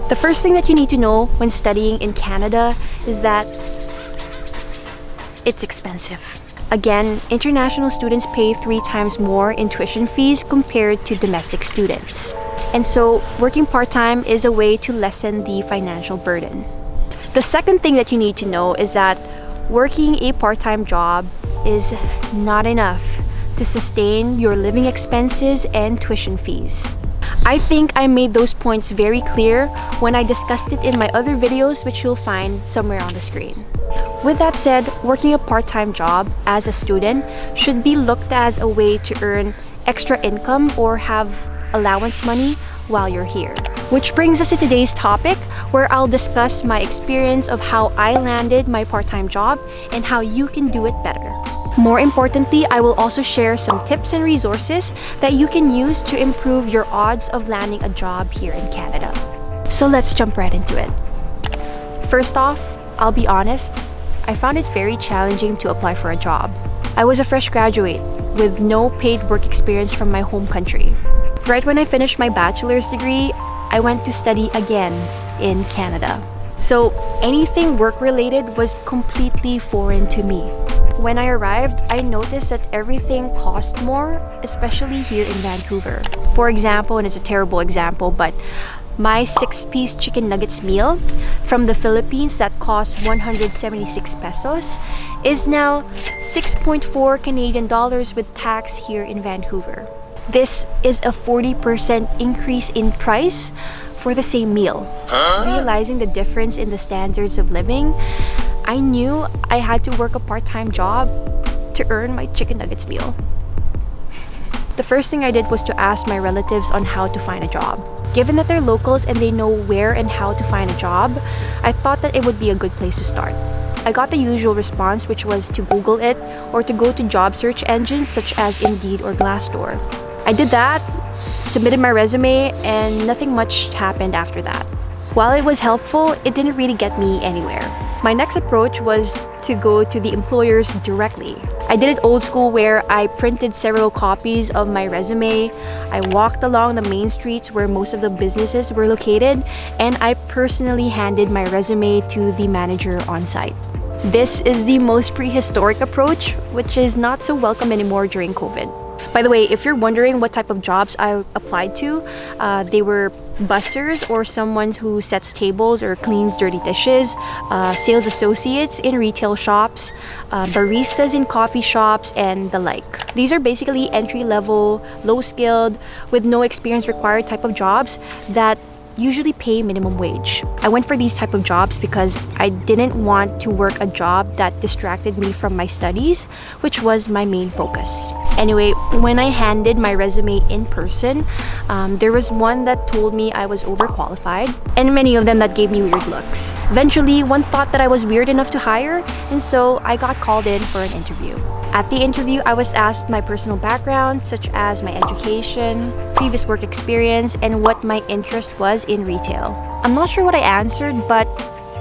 The first thing that you need to know when studying in Canada is that it's expensive. Again, international students pay 3 times more in tuition fees compared to domestic students. And so, working part-time is a way to lessen the financial burden. The second thing that you need to know is that working a part-time job is not enough to sustain your living expenses and tuition fees. I think I made those points very clear when I discussed it in my other videos, which you'll find somewhere on the screen. With that said, working a part-time job as a student should be looked as a way to earn extra income or have allowance money while you're here. Which brings us to today's topic, where I'll discuss my experience of how I landed my part-time job and how you can do it better. More importantly, I will also share some tips and resources that you can use to improve your odds of landing a job here in Canada. So let's jump right into it. First off, I'll be honest, I found it very challenging to apply for a job. I was a fresh graduate with no paid work experience from my home country. Right when I finished my bachelor's degree, I went to study again in Canada. So anything work-related was completely foreign to me. When I arrived, I noticed that everything cost more, especially here in Vancouver. For example, and it's a terrible example, but my 6-piece chicken nuggets meal from the Philippines that cost 176 pesos is now 6.4 Canadian dollars with tax here in Vancouver. This is a 40% increase in price for the same meal. Realizing the difference in the standards of living, I knew I had to work a part-time job to earn my chicken nuggets meal. The first thing I did was to ask my relatives on how to find a job. Given that they're locals and they know where and how to find a job, I thought that it would be a good place to start. I got the usual response, which was to Google it or to go to job search engines such as Indeed or Glassdoor. I did that, submitted my resume, and nothing much happened after that. While it was helpful, it didn't really get me anywhere. My next approach was to go to the employers directly. I did it old school, where I printed several copies of my resume, I walked along the main streets where most of the businesses were located, and I personally handed my resume to the manager on site. This is the most prehistoric approach, which is not so welcome anymore during COVID. By the way, if you're wondering what type of jobs I applied to, they were bussers or someone who sets tables or cleans dirty dishes, sales associates in retail shops, baristas in coffee shops, and the like. These are basically entry-level, low-skilled, with no experience required type of jobs that usually pay minimum wage. I went for these type of jobs because I didn't want to work a job that distracted me from my studies, which was my main focus. Anyway, when I handed my resume in person, there was one that told me I was overqualified, and many of them that gave me weird looks. Eventually, one thought that I was weird enough to hire, and so I got called in for an interview. At the interview, I was asked my personal background, such as my education, previous work experience, and what my interest was in retail. I'm not sure what I answered, but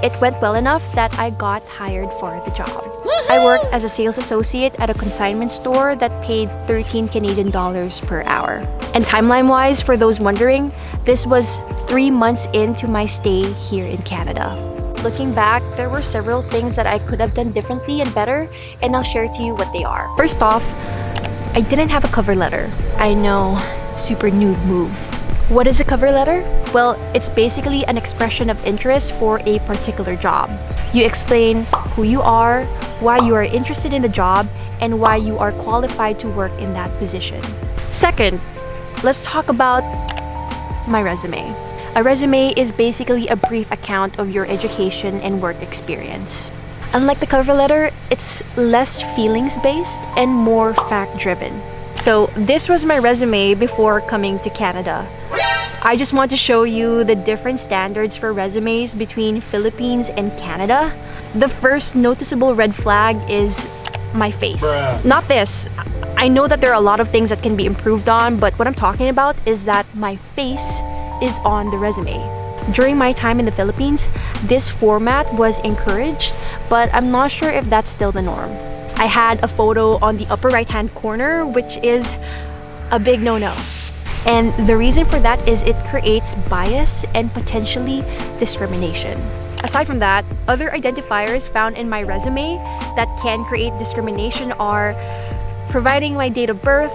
it went well enough that I got hired for the job. I worked as a sales associate at a consignment store that paid 13 Canadian dollars per hour. And timeline-wise, for those wondering, this was 3 months into my stay here in Canada. Looking back, there were several things that I could have done differently and better, and I'll share to you what they are. First off, I didn't have a cover letter. I know, super noob move. What is a cover letter? Well, it's basically an expression of interest for a particular job. You explain who you are, why you are interested in the job, and why you are qualified to work in that position. Second, let's talk about my resume. A resume is basically a brief account of your education and work experience. Unlike the cover letter, it's less feelings-based and more fact-driven. So this was my resume before coming to Canada. I just want to show you the different standards for resumes between Philippines and Canada. The first noticeable red flag is my face. Not this. I know that there are a lot of things that can be improved on, but what I'm talking about is that my face is on the resume. During my time in the Philippines, this format was encouraged, but I'm not sure if that's still the norm. I had a photo on the upper right-hand corner, which is a big no-no. And the reason for that is it creates bias and potentially discrimination. Aside from that, other identifiers found in my resume that can create discrimination are providing my date of birth,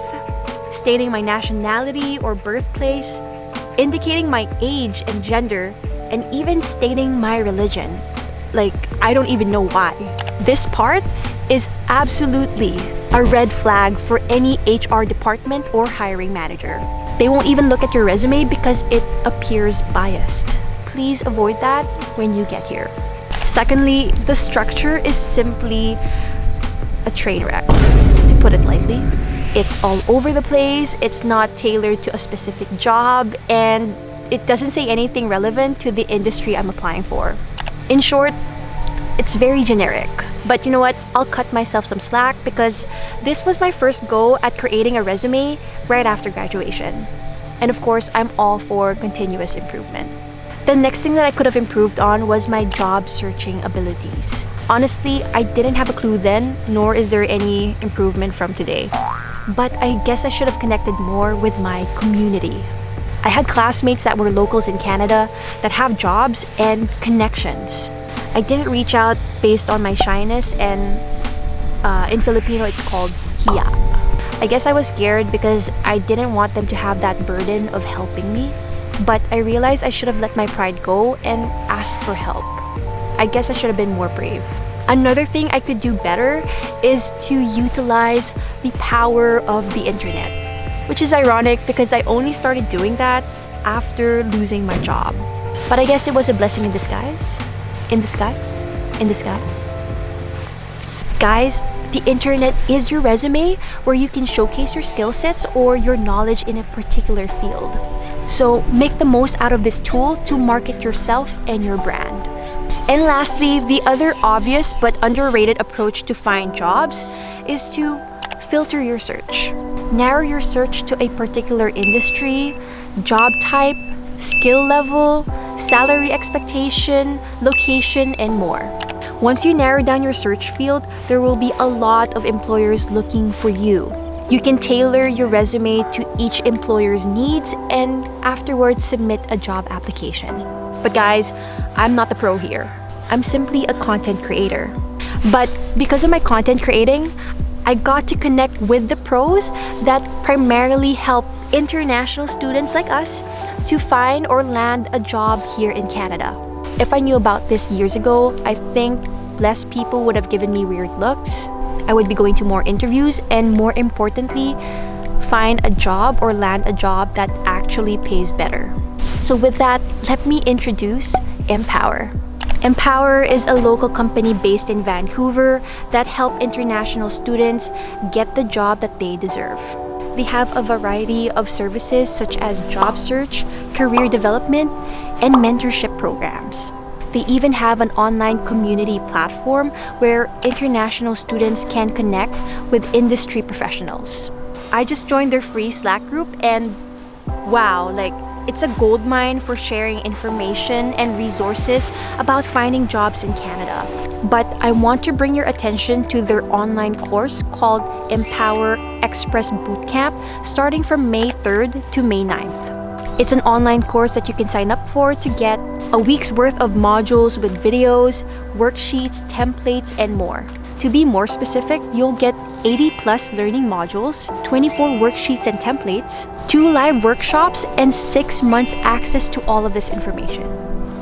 stating my nationality or birthplace, indicating my age and gender, and even stating my religion. Like, I don't even know why. This part is absolutely a red flag for any HR department or hiring manager. They won't even look at your resume because it appears biased. Please avoid that when you get here. Secondly, the structure is simply a train wreck, to put it lightly. It's all over the place, it's not tailored to a specific job, and it doesn't say anything relevant to the industry I'm applying for. In short, it's very generic. But you know what? I'll cut myself some slack because this was my first go at creating a resume right after graduation. And of course, I'm all for continuous improvement. The next thing that I could have improved on was my job searching abilities. Honestly, I didn't have a clue then, nor is there any improvement from today. But I guess I should have connected more with my community. I had classmates that were locals in Canada that have jobs and connections. I didn't reach out based on my shyness, and in Filipino it's called hiya. I guess I was scared because I didn't want them to have that burden of helping me. But I realized I should have let my pride go and asked for help. I guess I should have been more brave. Another thing I could do better is to utilize the power of the internet, which is ironic because I only started doing that after losing my job. But I guess it was a blessing in disguise. In disguise? In disguise? Guys, the internet is your resume where you can showcase your skill sets or your knowledge in a particular field. So make the most out of this tool to market yourself and your brand. And lastly, the other obvious but underrated approach to find jobs is to filter your search. Narrow your search to a particular industry, job type, skill level, salary expectation, location, and more. Once you narrow down your search field, there will be a lot of employers looking for you. You can tailor your resume to each employer's needs and afterwards submit a job application. But guys, I'm not the pro here. I'm simply a content creator. But because of my content creating, I got to connect with the pros that primarily help international students like us to find or land a job here in Canada. If I knew about this years ago, I think less people would have given me weird looks. I would be going to more interviews and, more importantly, find a job or land a job that actually pays better. So with that, let me introduce Empower. Empower is a local company based in Vancouver that help international students get the job that they deserve. They have a variety of services such as job search, career development, and mentorship programs. They even have an online community platform where international students can connect with industry professionals. I just joined their free Slack group and wow, it's a goldmine for sharing information and resources about finding jobs in Canada. But I want to bring your attention to their online course called Empower Express Bootcamp starting from May 3rd to May 9th. It's an online course that you can sign up for to get a week's worth of modules with videos, worksheets, templates, and more. To be more specific, you'll get 80 plus learning modules, 24 worksheets and templates, 2 live workshops, and 6 months access to all of this information.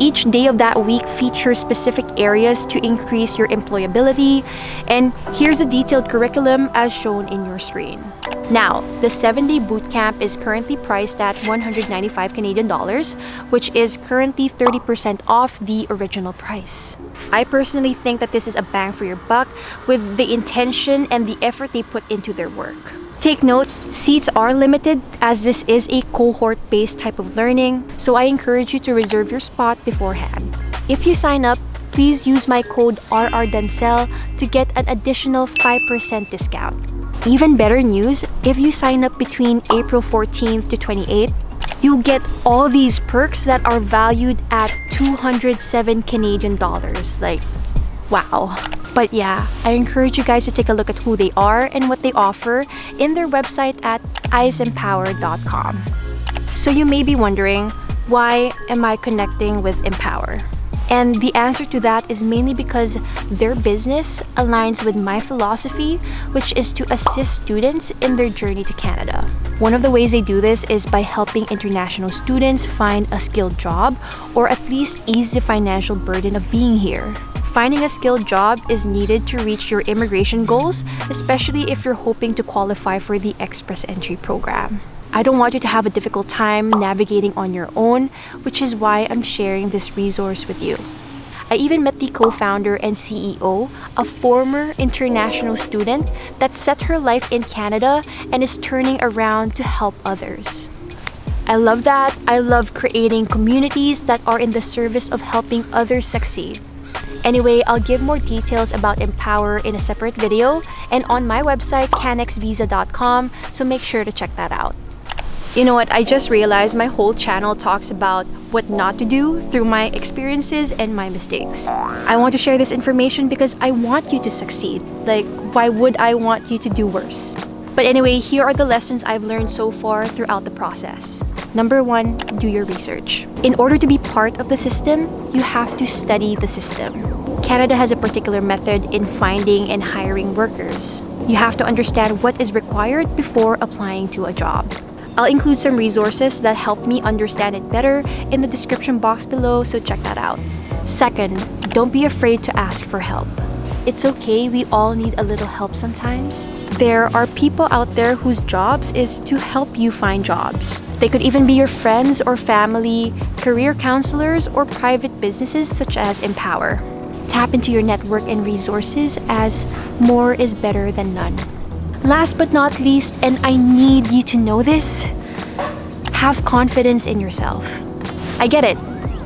Each day of that week features specific areas to increase your employability, and here's a detailed curriculum as shown in your screen. Now, the 7-day bootcamp is currently priced at 195 Canadian dollars, which is currently 30% off the original price. I personally think that this is a bang for your buck with the intention and the effort they put into their work. Take note, seats are limited as this is a cohort-based type of learning, so I encourage you to reserve your spot beforehand. If you sign up, please use my code rrdancel to get an additional 5% discount. Even better news, if you sign up between April 14th to 28th, you'll get all these perks that are valued at 207 Canadian dollars. Wow. But yeah, I encourage you guys to take a look at who they are and what they offer in their website at iceempower.com. So you may be wondering, why am I connecting with Empower? And the answer to that is mainly because their business aligns with my philosophy, which is to assist students in their journey to Canada. One of the ways they do this is by helping international students find a skilled job, or at least ease the financial burden of being here. Finding a skilled job is needed to reach your immigration goals, especially if you're hoping to qualify for the Express Entry program. I don't want you to have a difficult time navigating on your own, which is why I'm sharing this resource with you. I even met the co-founder and CEO, a former international student that set her life in Canada and is turning around to help others. I love that. I love creating communities that are in the service of helping others succeed. Anyway, I'll give more details about Empower in a separate video and on my website, canexvisa.com, so make sure to check that out. You know what, I just realized my whole channel talks about what not to do through my experiences and my mistakes. I want to share this information because I want you to succeed. Like, why would I want you to do worse? But anyway, here are the lessons I've learned so far throughout the process. Number 1, do your research. In order to be part of the system, you have to study the system. Canada has a particular method in finding and hiring workers. You have to understand what is required before applying to a job. I'll include some resources that help me understand it better in the description box below, so check that out. Second, don't be afraid to ask for help. It's okay, we all need a little help sometimes. There are people out there whose jobs is to help you find jobs. They could even be your friends or family, career counselors, or private businesses such as Empower. Tap into your network and resources, as more is better than none. Last but not least, and I need you to know this, have confidence in yourself. I get it,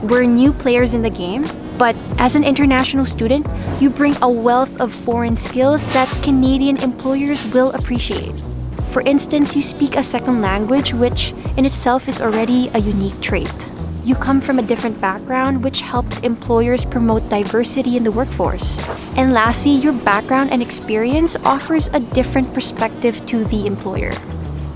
we're new players in the game, but as an international student, you bring a wealth of foreign skills that Canadian employers will appreciate. For instance, you speak a second language, which in itself is already a unique trait. You come from a different background, which helps employers promote diversity in the workforce. And lastly, your background and experience offers a different perspective to the employer.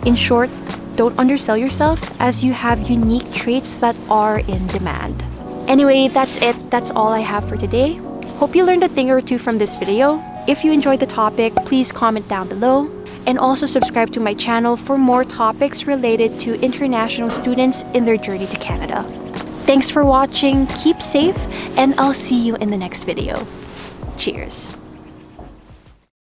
In short, don't undersell yourself, as you have unique traits that are in demand. Anyway, that's it. That's all I have for today. Hope you learned a thing or two from this video. If you enjoyed the topic, please comment down below. And also subscribe to my channel for more topics related to international students in their journey to Canada. Thanks for watching, keep safe, and I'll see you in the next video. Cheers!